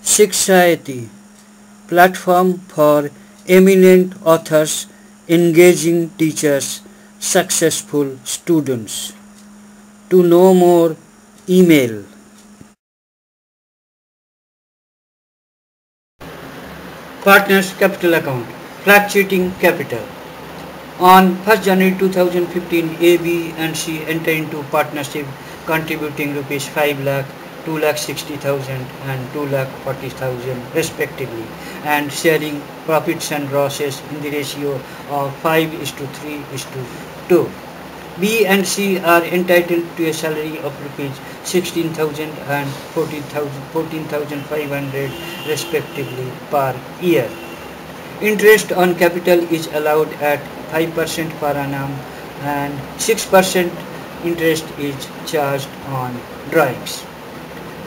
Shikshayati, platform for eminent authors, engaging teachers, successful students. To know more, email. Partners Capital Account, Fluctuating Capital. On 1st January 2015, A, B and C entered into partnership contributing rupees 5 lakh, 2 lakh 60,000 and 2 lakh 40,000 respectively, and sharing profits and losses in the ratio of 5:3:2. B and C are entitled to a salary of rupees 16,000 and 14,500 respectively per year. Interest on capital is allowed at 5% per annum and 6% interest is charged on drawings.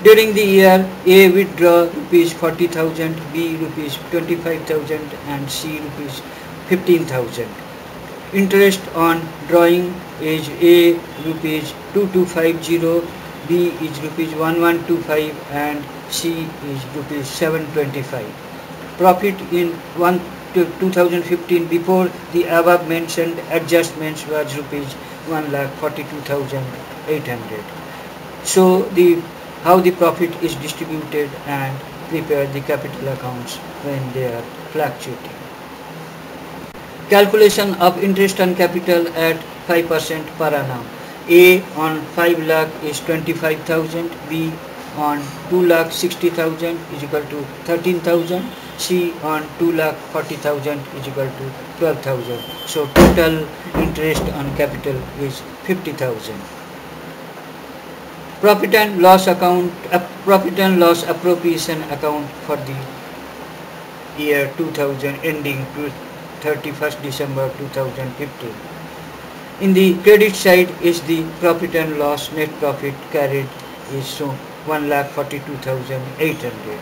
During the year, A withdraw rupees 40,000, B rupees 25,000 and C rupees 15,000. Interest on drawing is A rupees 2250, B is rupees 1125 and C is rupees 725. Profit in 2015 before the above mentioned adjustments was rupees 1,42,800. So how the profit is distributed and prepare the capital accounts when they are fluctuating. Calculation of interest on capital at 5% per annum. A on 5 lakh is 25,000, B on 2 lakh 60,000 is equal to 13,000, C on 2 lakh 40,000 is equal to 12,000. So total interest on capital is 50,000. Profit and loss appropriation account for the year 2000 ending 31st December 2015. In the credit side is the profit and loss net profit carried is so 1,42,800,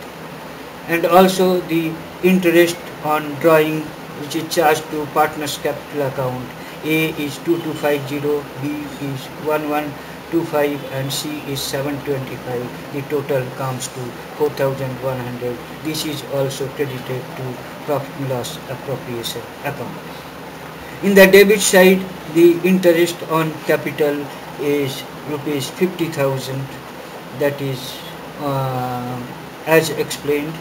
and also the interest on drawing which is charged to partners capital account. A is 2250, B is 1125 and C is 725. The total comes to 4,100. This is also credited to profit and loss appropriation account. In the debit side, the interest on capital is rupees 50,000, that is as explained.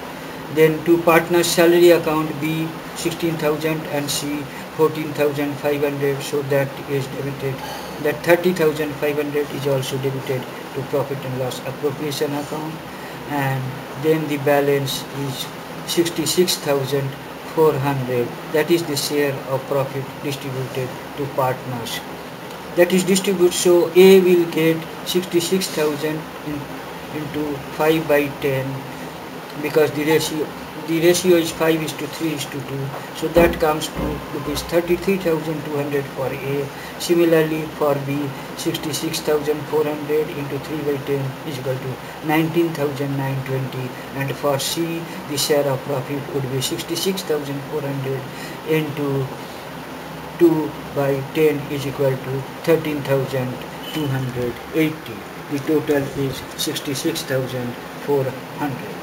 Then to partners salary account, B 16,000 and C 14,500, so that is debited. That 30,500 is also debited to profit and loss appropriation account, and then the balance is 66,400, that is the share of profit distributed to partners. That is distributed, so A will get 66,000 into 5 by 10, because the ratio is 5:3:2, so that comes to rupees 33,200 for A. Similarly for B, 66,400 into 3 by 10 is equal to 19,920, and for C the share of profit would be 66,400 into 2 by 10 is equal to 13,280. The total is 66,400.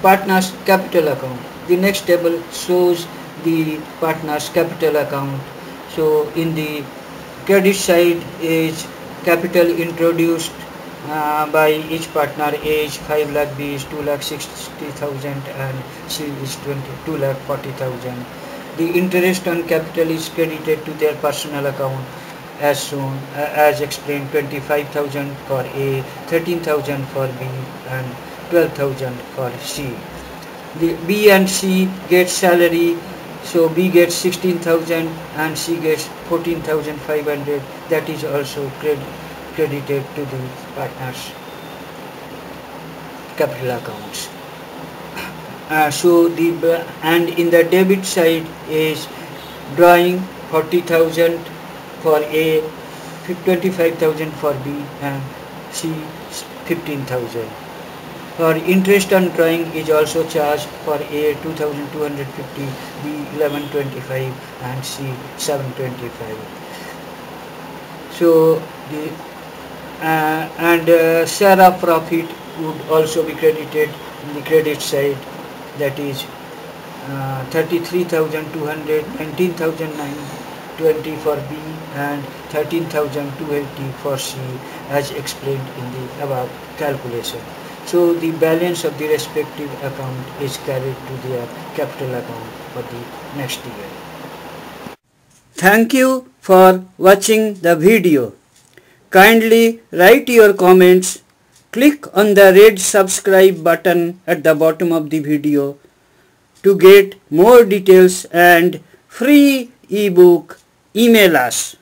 Partners capital account. The next table shows the partners capital account. So in the credit side is capital introduced by each partner. A is 5 lakh, B is 2 lakh 60,000 and C is 2 lakh 40,000. The interest on capital is credited to their personal account as shown, as explained, 25,000 for A, 13,000 for B and 12,000 for C. The B and C get salary, so B gets 16,000 and C gets 14,500. That is also credited to the partners capital accounts. And in the debit side is drawing 40,000 for A, 25,000 for B and C 15,000. For interest on drawing is also charged for A 2,250, B 1125 and C 725. So the share of profit would also be credited in the credit side, that is 33,200, 19,920 for B and 13,280 for C, as explained in the above calculation. So the balance of the respective account is carried to their capital account for the next year. Thank you for watching the video. Kindly write your comments. Click on the red subscribe button at the bottom of the video to get more details and free ebook. Email us.